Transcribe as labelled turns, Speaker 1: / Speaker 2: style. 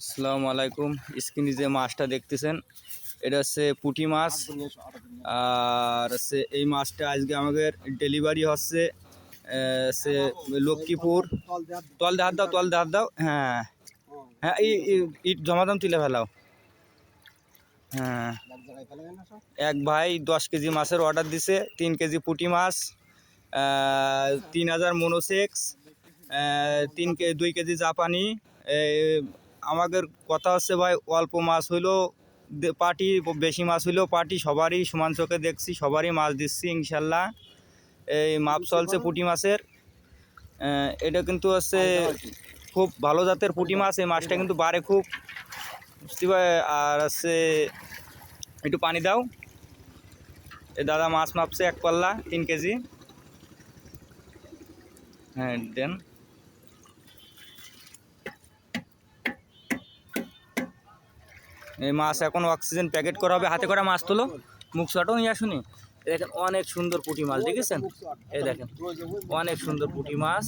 Speaker 1: আসসালামু আলাইকুম। স্ক্রিনে যে মাছটা দেখতেছেন এটা হচ্ছে পুঁটি মাছ। আর হচ্ছে এই মাছটা আজকে আমাদের ডেলিভারি হচ্ছে সে লক্ষ্মীপুর। তল দিয়ে হাত দাও, তল দিয়ে হাত দাও। হ্যাঁ হ্যাঁ, ইট জমাদাম তুলে ফেলাও। হ্যাঁ, এক ভাই 10 কেজি মাছের অর্ডার দিছে। 3 কেজি পুঁটি মাছ, 3000 মনোসেক্স, 2 কেজি জাপানি। আমাদের কথা হচ্ছে ভাই, অল্প মাছ হইলেও পার্টি, বেশি মাছ হইলেও পার্টি, সবারই সমান চোখে দেখছি, সবারই মাছ দিচ্ছি ইনশাল্লাহ। এই মাপ চলছে পুঁটি মাছের। এটা কিন্তু হচ্ছে খুব ভালো জাতের পুঁটি মাছ। এই মাছটা কিন্তু বাড়ে খুব, বুঝতে পারে। আর হচ্ছে একটু পানি দাও। এ দাদা মাছ মাপছে 1 পাল্লা 3 কেজি। হ্যাঁ দেন। এই মাছ এখন অক্সিজেন প্যাকেট করা হবে। হাতে করা মাছ তোলো, মুখ শটও নিয়ে আসুনি। দেখেন অনেক সুন্দর পুঁটি মাছ, দেখেছেন? এই দেখেন অনেক সুন্দর পুঁটি মাছ।